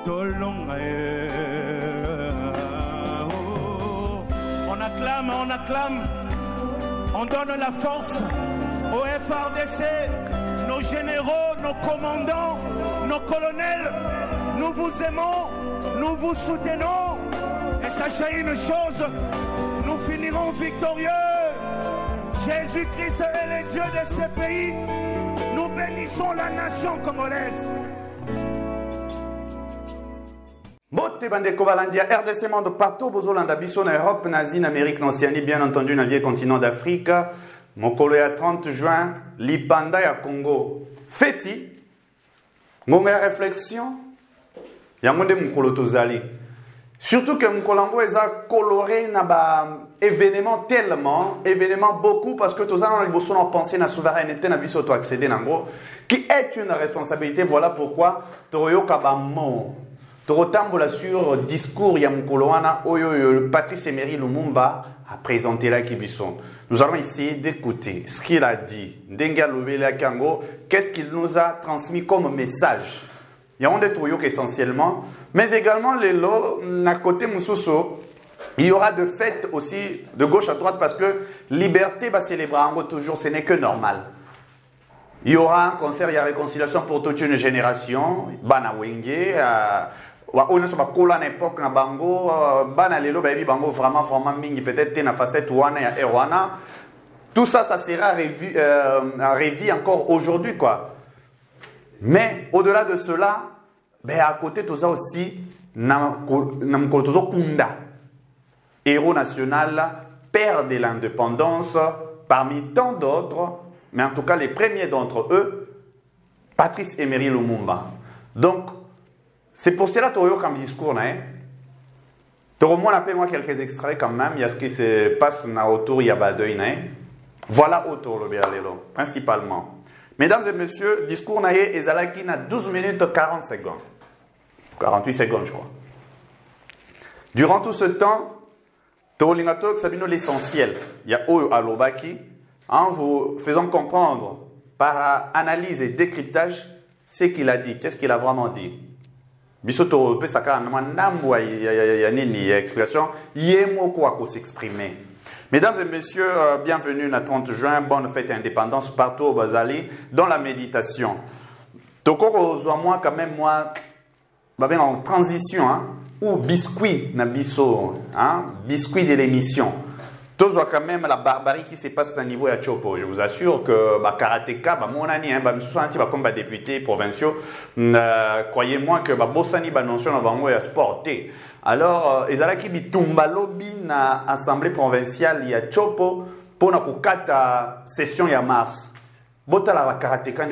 On acclame, on donne la force au FARDC, nos généraux, nos commandants, nos colonels. Nous vous aimons, nous vous soutenons. Et sachez une chose, nous finirons victorieux. Jésus-Christ est le Dieu de ce pays. Nous bénissons la nation congolaise. Bote bande Kovalandia, RDC monde partout, Bozolanda, Bisso, en Europe, Nazi, en Amérique, en Océanie, bien entendu, dans le vieux continent d'Afrique. Mokolo ya 30 juin, Lipanda ya Congo. Feti, ngonga réflexion, ya monde mokolo tozali. Surtout que Mkolango est coloré na ba événement tellement, événement beaucoup, parce que tous en Liboso ont pensé na souveraineté na biso to accéder nango, qui est une responsabilité. Voilà pourquoi Toroyo Kabamo. Torotambola sur discours Yamkoloana, le Patrice Emery Lumumba a présenté la Kibisson. Nous allons essayer d'écouter ce qu'il a dit. Denga Lobele Kango, qu'est-ce qu'il nous a transmis comme message? Il y a un des Toyok essentiellement, mais également les lots, à côté Moussousso, il y aura de fêtes aussi de gauche à droite parce que liberté va célébrer toujours, ce n'est que normal. Il y aura un concert, il y a réconciliation pour toute une génération. Bana Wenge, on a à l'époque na bango, bana lelo baby bango vraiment mingi peut-être na facette wana ya erwana. Tout ça, ça sera revu encore aujourd'hui quoi. Mais au-delà de cela, ben à côté tout ça aussi, namkolotozo kunda, héros national, père de l'indépendance, parmi tant d'autres, mais en tout cas les premiers d'entre eux, Patrice Emery Lumumba. Donc, c'est pour cela que tu as un discours. Tu as moi quelques extraits quand même. Il y a ce qui se passe autour de Yabadeuil. Voilà autour le Béalélo, principalement. Mesdames et messieurs, discours naé ezalaki na 12 minutes 40 secondes. 48 secondes, je crois. Durant tout ce temps, Tolingato Sabino l'essentiel. Il y a Oyo Alobaki, en vous faisant comprendre par analyse et décryptage ce qu'il a dit, qu'est-ce qu'il a vraiment dit. Bisoto peut expression s'exprimer. Mesdames et messieurs, bienvenue le 30 juin, bonne fête indépendance partout au Bazali, dans la méditation. Tokoro moi quand même moi en transition ou biscuit na biso biscuit de l'émission. Tous voient quand même la barbarie qui se passe à niveau de Chopo. Je vous assure que karatéka, mon ami, comme députés provinciaux, croyez-moi que Bossani notion à sporter. Alors, ils allaient qui bitumba lobby na assemblée provinciale ya Chopo pour na kukata session ya mars. Bota la karatéka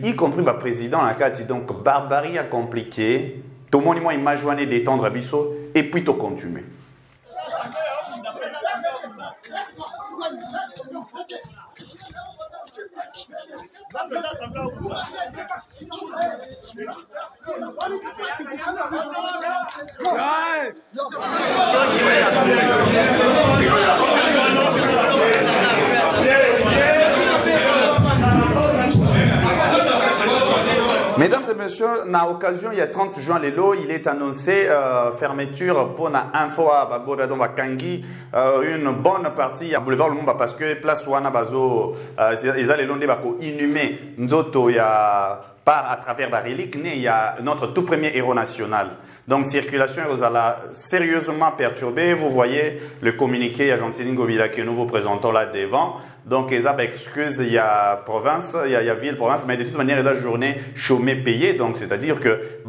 y compris le président la carte donc barbarie à compliqué. Tout le monde image détendre à biso et puis tout continuer. Mesdames et messieurs, na occasion, il y a 30 juin, il est annoncé fermeture pour la info à Kangi, une bonne partie à Boulevard Lumumba parce que place Wana Bazo, ils allaient inhumer Nzoto, il y a par à travers la relique, il y a notre tout premier héros national. Donc, circulation est sérieusement perturbée. Vous voyez le communiqué Argentine Gobila que nous vous présentons là devant. Donc, ils ont excuse, il y a province, il y a ville, province, mais de toute manière, ils ont journée chômée payée. Donc, c'est-à-dire que,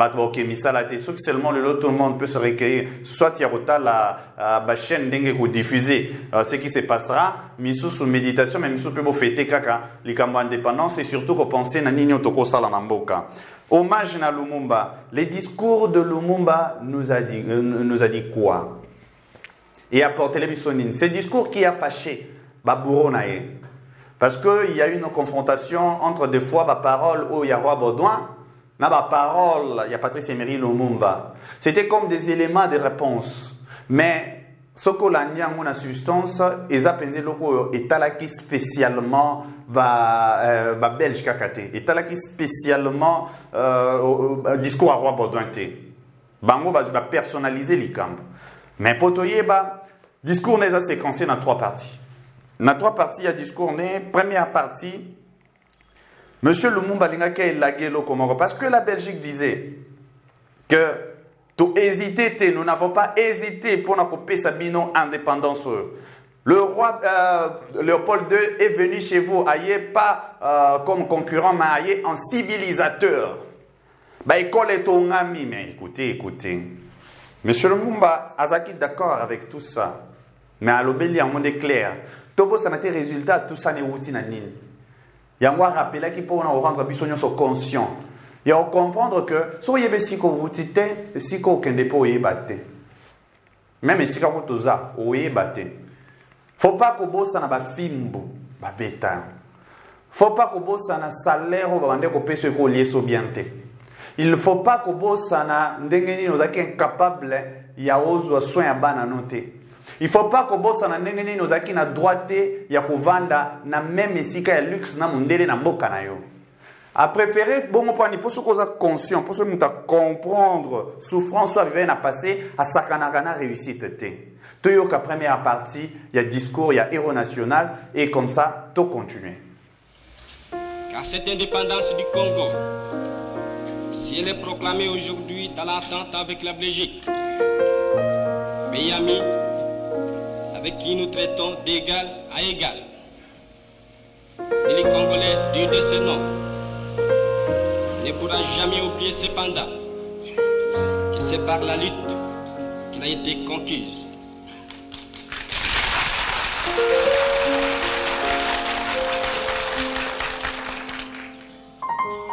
seulement le lot, tout le monde peut se recueillir. Soit il y a la chaîne dengue ou diffuser ce qui se passera. Misou sous méditation, mais misou peut fêter kaka, les camps indépendance et surtout qu'on pense à Nino Toko Salamamboka. Hommage à Lumumba. Les discours de Lumumba nous a dit quoi? Et apporté les bisonines. Ce discours qui a fâché Babouronae. Parce qu'il y a eu une confrontation entre des fois ma parole où il y a Roi Baudouin, ma parole, il y a Patrice Emery Lumumba. C'était comme des éléments de réponse. Mais ce qu'on a dit en substance, ils appellent loko etalaki spécialement belge kakate. Etalaki spécialement discours à Roi Baudouin. Bango va personnaliser les camps. Mais pour toi, le discours n'est séquencé dans 3 parties. Dans 3 parties, il y a discours né. Première partie, Monsieur Lumumba Lingaka est lagué le Comoro. Parce que la Belgique disait que nous n'avons pas hésité pour nous couper Sabino indépendance. Le roi Léopold II est venu chez vous, ayez pas comme concurrent, mais ayez en civilisateur. École est ton ami, mais écoutez. Monsieur Lumumba, Azaki d'accord avec tout ça. Mais à l'obéli, en monde clair, Tobo, ça n'a été résultat, tout ça n'est routine à Nîmes. Il y a un rappel qui peut rendre bisogno so conscient. Il y a comprendre que si vous avez si routine, si vous avez pas batté. Même si vous avez toza, vous batté. Faut pas que vous ayez un fimbo, ba bêta. Faut pas que vous ayez un salaire ou bande ko peso ko lieso bienté. Il ne faut pas que vous ayez ndengeni ozaki incapable ya ozo soin ya bana noté. Il ne faut pas que vous ayez ozaki na droite ya kovanda na même esika ya luxe na mundele na mboka na yo. A préférer bon point pour ce que vous êtes conscient, pour ce que vous comprendre souffrance arriver à passer à sakanagana réussite té. Toyo ka première partie, il y a discours, il y a héros national et comme ça tout continuer. Car cette indépendance du Congo, si elle est proclamée aujourd'hui dans l'entente avec la Belgique, pays ami avec qui nous traitons d'égal à égal, et les Congolais du de ce nom ne pourra jamais oublier cependant que c'est par la lutte qu'il a été conquise.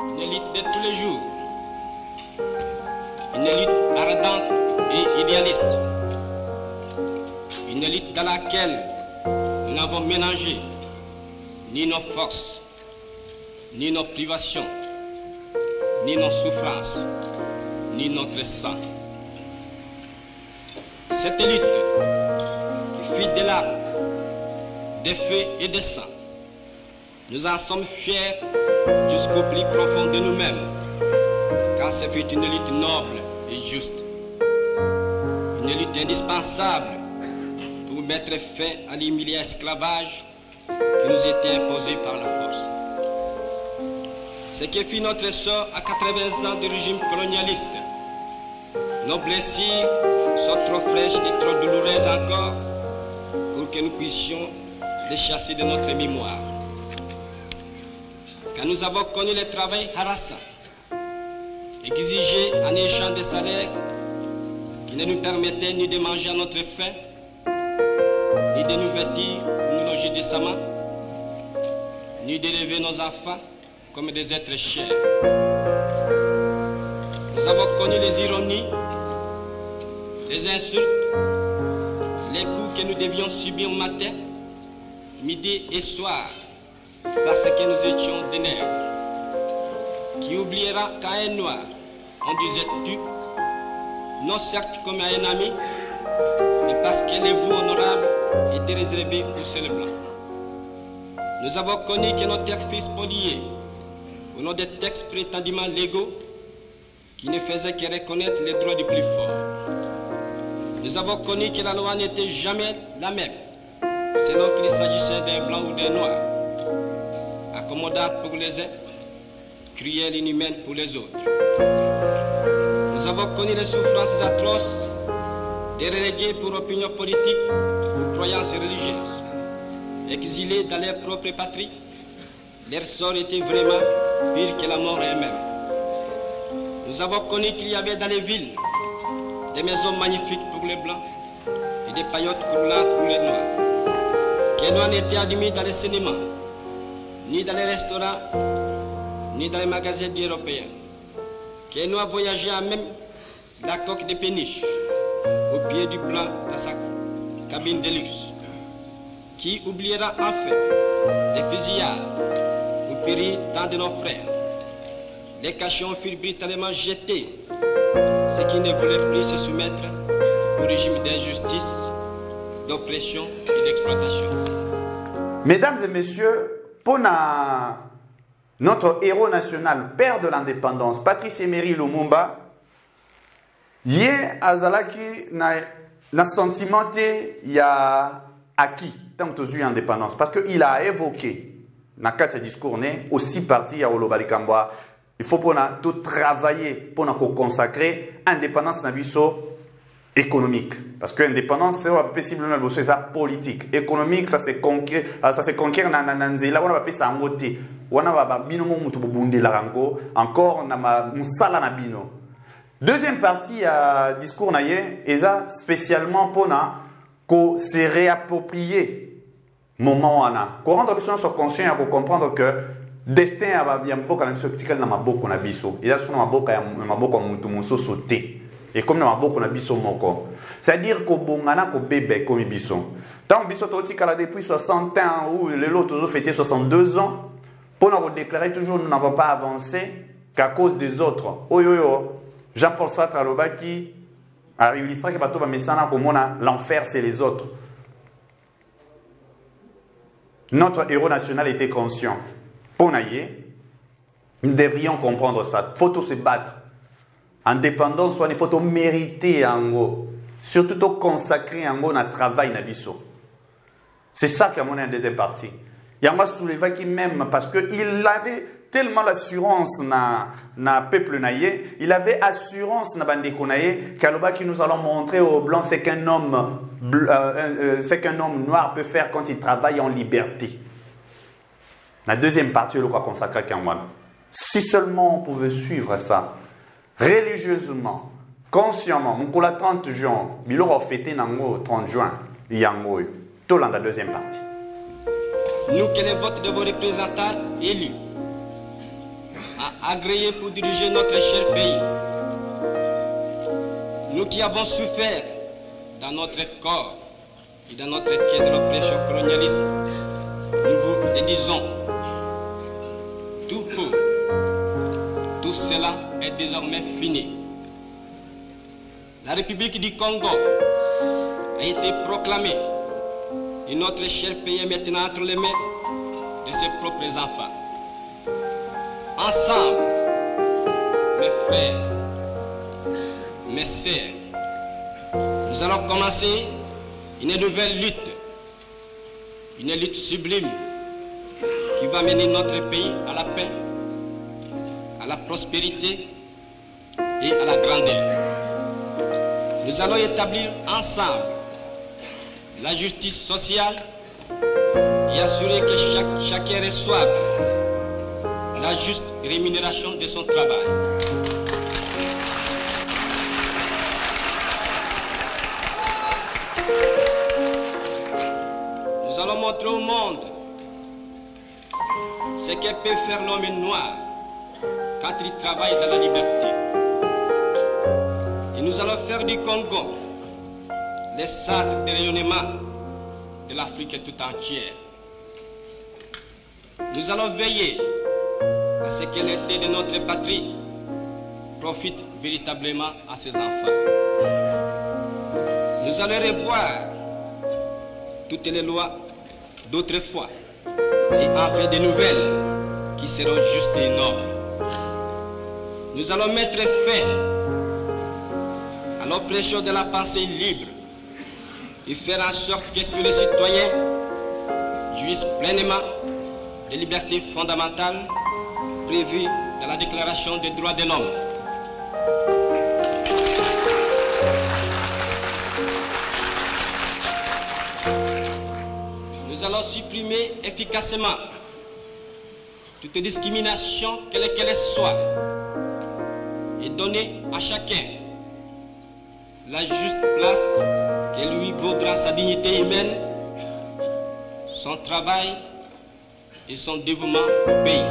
Une lutte de tous les jours, une lutte ardente et idéaliste, une lutte dans laquelle nous n'avons mélangé ni nos forces, ni nos privations, ni nos souffrances, ni notre sang. Cette lutte qui fit des larmes, des feux et des sangs, nous en sommes fiers jusqu'au plus profond de nous-mêmes, car ce fut une lutte noble et juste, une lutte indispensable pour mettre fin à l'humiliant esclavage qui nous était imposé par la force. Ce qui fit notre sort à 80 ans de régime colonialiste. Nos blessures sont trop fraîches et trop douloureuses encore pour que nous puissions les chasser de notre mémoire. Quand nous avons connu le travail harassant, exigé en échange de salaires qui ne nous permettaient ni de manger à notre faim, ni de nous vêtir ou nous loger décemment, ni d'élever nos enfants comme des êtres chers. Nous avons connu les ironies, les insultes, les coups que nous devions subir matin, midi et soir, parce que nous étions des nègres. Qui oubliera qu'à un noir, on disait tu, non certes comme à un ami, mais parce que les voix honorables étaient réservées aux seuls blancs. Nous avons connu que nos terres furent spoliées au nom des textes prétendument légaux qui ne faisaient que reconnaître les droits du plus fort. Nous avons connu que la loi n'était jamais la même, selon qu'il s'agissait d'un blanc ou d'un noir, accommodante pour les uns, cruelle et inhumaine pour les autres. Nous avons connu les souffrances atroces des relégués pour opinion politique ou croyances religieuses. Exilés dans leur propre patrie, leur sort était vraiment pire que la mort elle-même. Nous avons connu qu'il y avait dans les villes des maisons magnifiques pour les blancs et des paillotes croulantes pour les noirs. Que nous n'étions admis dans les cinémas, ni dans les restaurants, ni dans les magasins européens. Que nous avons voyagé à même la coque de péniche, au pied du blanc dans sa cabine de luxe. Qui oubliera enfin les fusillades où périrent tant de nos frères. Les cachons furent brutalement jetés, ceux qui ne voulaient plus se soumettre au régime d'injustice, d'oppression et d'exploitation. Mesdames et messieurs, pour notre héros national, père de l'indépendance, Patrice Emery Lumumba, Ye azalaki na sentiment il y a acquis tant que tu as indépendance parce que il a évoqué dans quatre discours aussi parti à Olobalikamboa. Il faut pour tout travailler pour nous consacrer indépendance na biso économique parce que indépendance c'est possiblement c'est ça politique économique ça se conquiert na nzela wana ba pesa ngote wana ba bino mo mutu bundela rango encore na musala na bino. Deuxième partie à discours naïe et ça spécialement pour qu'on se réapproprier moment wana qu'on rendre besoin sur conscient et comprendre que destin a bien beaucoup na psychique na maboko na biso et ça sur maboko ya maboko mutu muso sauter et comme na maboko na biso moko c'est-à-dire ko bongana ko bébé comme biso tant biso toti kala depuis 60 ans ou les autres toujours fêté 62 ans pour nous déclarer toujours nous n'avons pas avancé qu'à cause des autres oyoyo Jean-Paul Sartre alobaki a illustré que bato ba mesana komona l'enfer c'est les autres. Notre héros national était conscient. Pour naïe, nous devrions comprendre ça. Faut tout se battre. Indépendance soit il faut mériter en gros. Surtout tout consacrer en gros notre travail na biso. C'est ça qui a mon deuxième partie. Il y a moi soulevé qui même parce que il avait tellement l'assurance na peuple naïe, il avait assurance na bandeko naïe qu'aloba qui nous allons montrer aux blancs c'est qu'un homme noir peut faire quand il travaille en liberté. La deuxième partie le quoi consacré qu'un moine. Si seulement on pouvait suivre ça religieusement, consciemment, mon cola 30 juin, bilo fêté nango 30 juin, yango tout dans la deuxième partie. Nous que les votes de vos représentants élus a agréé pour diriger notre cher pays. Nous qui avons souffert dans notre corps et dans notre quai de l'oppression colonialiste, nous vous le disons, tout cela est désormais fini. La République du Congo a été proclamée et notre cher pays est maintenant entre les mains de ses propres enfants. Ensemble, mes frères, mes sœurs, nous allons commencer une nouvelle lutte sublime qui va mener notre pays à la paix, à la prospérité et à la grandeur. Nous allons établir ensemble la justice sociale et assurer que chacun reçoive la juste rémunération de son travail. Nous allons montrer au monde ce que peut faire l'homme noir quand il travaille dans la liberté. Et nous allons faire du Congo le centre de rayonnement de l'Afrique tout entière. Nous allons veiller à ce que l'été de notre patrie profite véritablement à ses enfants. Nous allons revoir toutes les lois d'autrefois et en faire de nouvelles qui seront justes et nobles. Nous allons mettre fin à l'oppression de la pensée libre et faire en sorte que tous les citoyens jouissent pleinement des libertés fondamentales prévues dans la Déclaration des droits de l'homme. Nous allons supprimer efficacement toute discrimination, quelle qu'elle soit, et donner à chacun la juste place que lui vaudra sa dignité humaine, son travail et son dévouement au pays.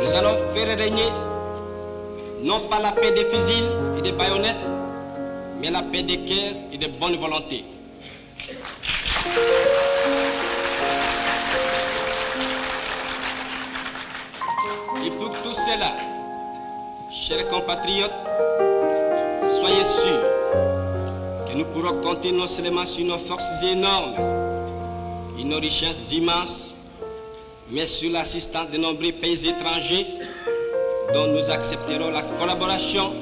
Nous allons faire régner non pas la paix des fusils et des baïonnettes, mais la paix des cœurs et de bonne volonté. Et pour tout cela, chers compatriotes, soyez sûrs que nous pourrons compter non seulement sur nos forces énormes et nos richesses immenses, mais sur l'assistance de nombreux pays étrangers dont nous accepterons la collaboration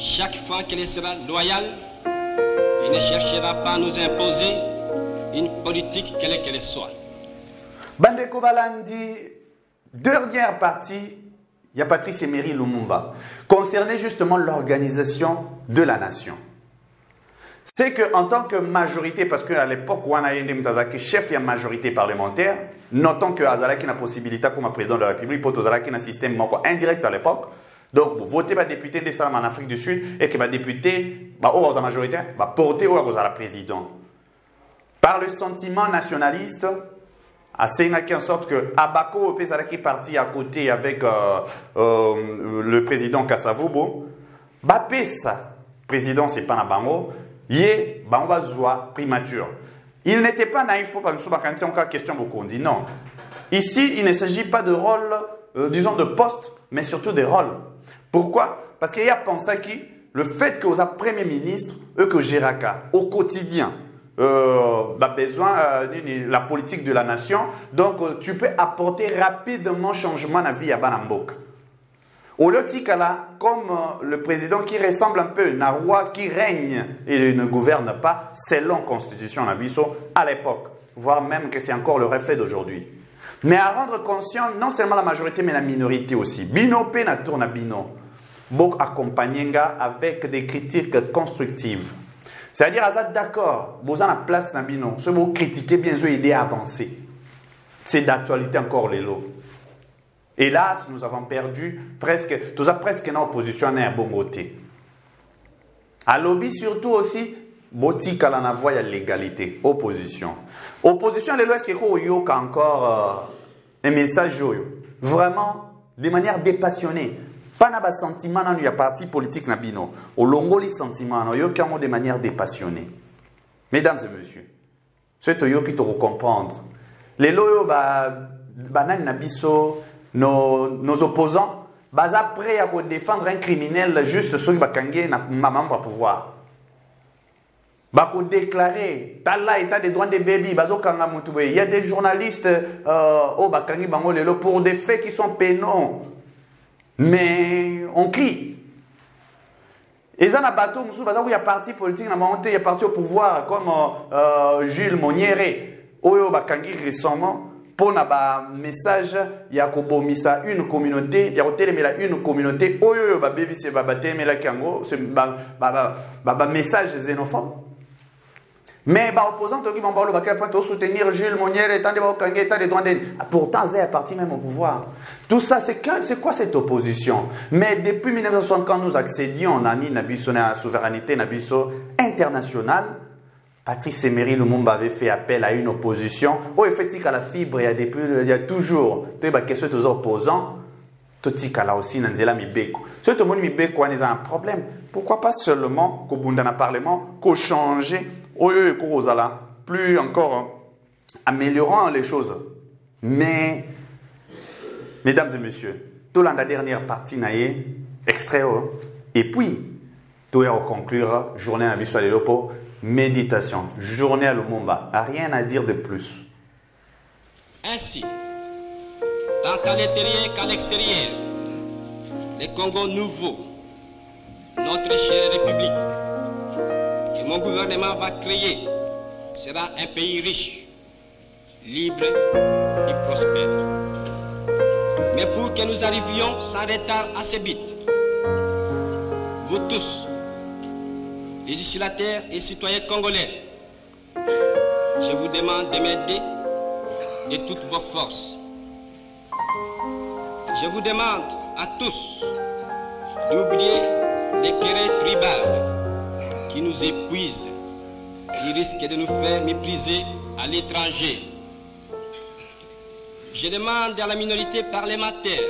chaque fois qu'elle sera loyale et ne cherchera pas à nous imposer une politique quelle qu'elle soit. Bandeko Balandi, dernière partie, il y a Patrice Emery Lumumba, concernait justement l'organisation de la nation. C'est qu'en tant que majorité, parce qu'à l'époque où on a eu chef de la majorité parlementaire, notons que Azalaki a la possibilité comme président de la République pour Azalaki un système indirect à l'époque. Donc, vous votez pour député des Salams en Afrique du Sud et que le député, au la majorité, va porter au la président. Par le sentiment nationaliste, assez en sorte que Abako est parti à côté avec le président Kasavubo, Bapesa, président c'est pas Nabango, Yé, Bambazwa, primature. Il n'était pas naïf pour nous encore question beaucoup. On dit non. Ici, il ne s'agit pas de rôle, disons de poste, mais surtout des rôles. Pourquoi? Parce qu'il y a pensé que le fait que vous avez Premier ministre, que Géraka, au quotidien, besoin de la politique de la nation, donc tu peux apporter rapidement changement à la vie à Banambok. Au lieu de comme le président qui ressemble un peu à un roi qui règne et ne gouverne pas selon la constitution Nabiso à l'époque, voire même que c'est encore le reflet d'aujourd'hui. Mais à rendre conscient, non seulement la majorité, mais la minorité aussi. Bino pe na tourna bino. Bok accompagner avec des critiques constructives. C'est-à-dire, vous êtes d'accord, vous avez la place dans bino. Ce que vous critiquez, bien sûr, aider à avancer. C'est d'actualité encore les lots. Hélas, nous avons perdu presque une opposition à un bon côté. À lobby surtout aussi, botique à la voie à l'égalité, opposition. Opposition, les lois, est-ce qu'il y a encore un message vraiment de manière dépassionnée. Pas de sentiment dans le parti politique nabino. Au longo les sentiments, il y a de manière dépassionnée. Mesdames et messieurs, c'est toi qui te comprendre. Les lois, banan nabiso, nos opposants, sont prêts à défendre un criminel juste ceux qui ont maman pour pouvoir. Bako déclarer tala état des droits des bébés il y a des journalistes pour des faits qui sont pénaux mais on crie et ça na bateau il y a parti politique il y a parti au pouvoir comme Jules Moniere oyo bakangi récemment pour na message il y a kobomisa une communauté il y a telemela une communauté oyo ba bébé c'est ba telemela kango c'est ba message xénophobe. Mais les opposants qui vont soutenir Jules Moniere et tant de droits de... Pourtant, ils sont partis même au pouvoir. Tout ça, c'est quoi cette opposition? Mais depuis 1960, quand nous accédions à la souveraineté internationale, Patrice Emery Lumumba avait fait appel à une opposition. Oh, effectivement, à la fibre, il y a toujours des opposants. Tout là aussi, dans la Mibeko. Si tout le monde Mibeko a un problème, pourquoi pas seulement qu'au bout d'un parlement, qu'au changer plus encore améliorant les choses. Mais, mesdames et messieurs, tout dans la dernière partie, extrait, et puis, tout est à conclure, journée à Bissou Alelopo, méditation, journée à Lumumba, rien à dire de plus. Ainsi, tant à l'intérieur qu'à l'extérieur, le Congo nouveau, notre chère République, que mon gouvernement va créer sera un pays riche, libre et prospère. Mais pour que nous arrivions sans retard à ce but, vous tous, législateurs et citoyens congolais, je vous demande de m'aider de toutes vos forces. Je vous demande à tous d'oublier les querelles tribales qui nous épuisent, qui risquent de nous faire mépriser à l'étranger. Je demande à la minorité parlementaire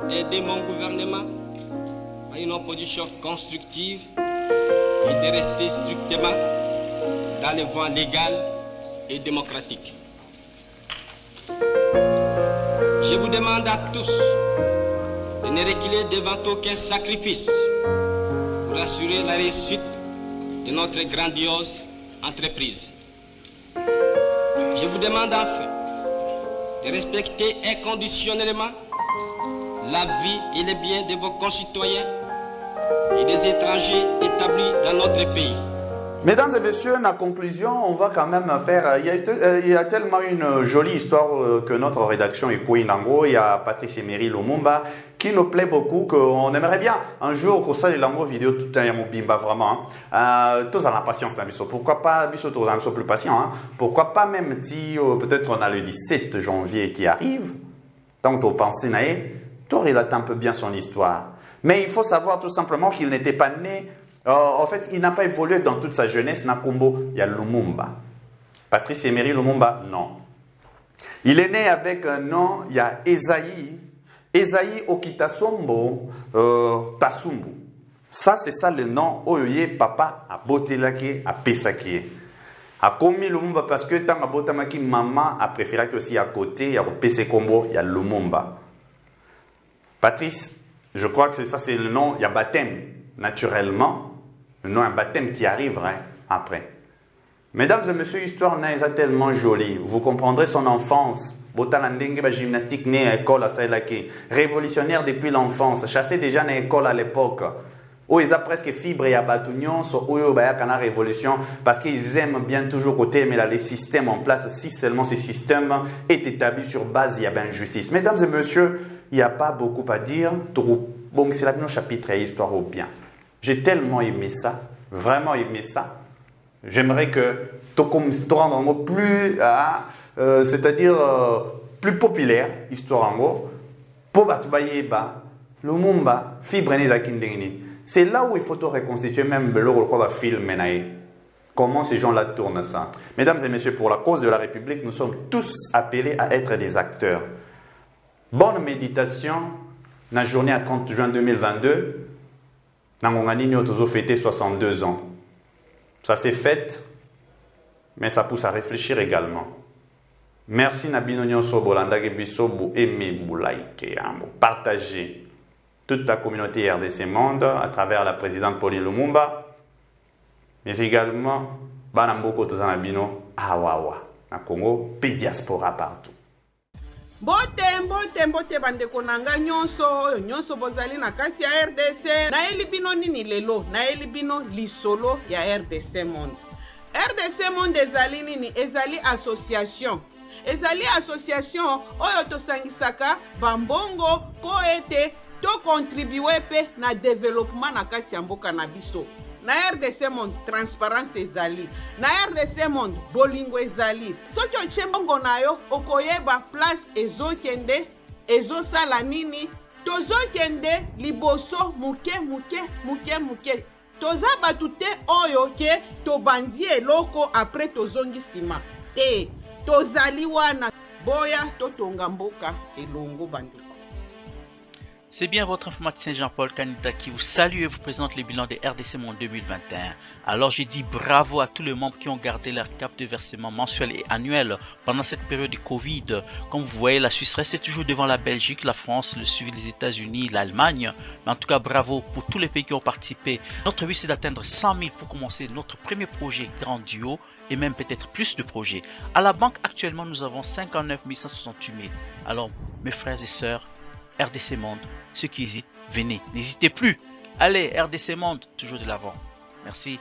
d'aider mon gouvernement à une opposition constructive et de rester strictement dans les voies légales et démocratiques. Je vous demande à tous de ne reculer devant aucun sacrifice pour assurer la réussite de notre grandiose entreprise. Je vous demande enfin de respecter inconditionnellement la vie et les biens de vos concitoyens et des étrangers établis dans notre pays. Mesdames et messieurs, en conclusion, on va quand même faire... Il y a tellement une jolie histoire que notre rédaction est Kouinango. Il y a Patrice Emery Lumumba qui nous plaît beaucoup, qu'on aimerait bien un jour que ça, les langues vidéo, tout un bimba vraiment. Tous en la patience, pourquoi pas, tous en plus patient, hein? Pourquoi pas même si peut-être on a le 17 janvier qui arrive, tant que tu penses, tu relates un peu bien son histoire. Mais il faut savoir tout simplement qu'il n'était pas né... en fait, il n'a pas évolué dans toute sa jeunesse. Nakombo, il y a Lumumba. Patrice Emery Lumumba, non. Il est né avec un nom, il y a Esaïe. Esaïe Okitasombo Tasumbu. Ça, c'est ça le nom. Oyoye, papa, a botelake, a pesake. A commis Lumumba parce que tant a botamaki, maman a préféré que aussi à côté, il y a Pese Kombo, il y a Lumumba. Patrice, je crois que ça, c'est le nom, il y a baptême, naturellement. Non, un baptême qui arrivera après. Mesdames et messieurs, l'histoire n'est pas tellement jolie. Vous comprendrez son enfance. Botalandenge, gymnastique né à l'école à Saïlaki. Révolutionnaire depuis l'enfance. Chassé déjà à l'école à l'époque. Où ils ont presque fibre et abatunion sur où ils ont la révolution. Parce qu'ils aiment bien toujours côté, mais là, les systèmes en place, si seulement ce système est établi sur base, il y a bien justice. Mesdames et messieurs, il n'y a pas beaucoup à dire. Bon, c'est la chapitre et histoire au bien. J'ai tellement aimé ça, vraiment aimé ça. J'aimerais que tu rendre en gros plus, c'est-à-dire plus populaire, histoire en gros. Pour Batubayeba, Lumumba, fibre Zakindengini. C'est là où il faut te reconstituer même le film. Comment ces gens-là tournent ça. Mesdames et messieurs, pour la cause de la République, nous sommes tous appelés à être des acteurs. Bonne méditation, la journée à 30 juin 2022. Nangongani Otozo fêté 62 ans. Ça s'est fait, mais ça pousse à réfléchir également. Merci Nabino Nyonso Bolanda Gebiso Bou Aimé Bou Like, partager toute la communauté RDC Monde à travers la présidente Pauline Lumumba, mais également Banamboko Tozanabino Awawa, na Congo, pe diaspora partout. Mbote bandeko nanga nyonso bozali na kati ya RDC na elibino nini lelo na elibino lisolo ya RDC Monde. RDC Monde ezali nini? Ezali association oyo tosangisaka bambongo po ete to contribuer pe na développement na kati ya mboka na biso. Na RDC Monde transparence ezali, na RDC Monde bolingo ezali. Soki otie mbongo na yo okoyeba place ezokende ezosala nini, tozokende liboso muke. Toza batu te oyo ke tobandi eloko après tozongi sima te. Tozali wana boya totonga mboka elongo bandeko. C'est bien votre informaticien Jean-Paul Kanita qui vous salue et vous présente le bilan des RDC Monde 2021. Alors j'ai dit bravo à tous les membres qui ont gardé leur cap de versement mensuel et annuel pendant cette période de Covid. Comme vous voyez, la Suisse reste toujours devant la Belgique, la France, le suivi des États-Unis, l'Allemagne. Mais en tout cas, bravo pour tous les pays qui ont participé. Notre but c'est d'atteindre 100 000 pour commencer notre premier projet Grand Duo et même peut-être plus de projets. À la banque actuellement, nous avons 59 168 000. Alors mes frères et sœurs, RDC Monde, ceux qui hésitent, venez, n'hésitez plus. Allez, RDC Monde, toujours de l'avant. Merci.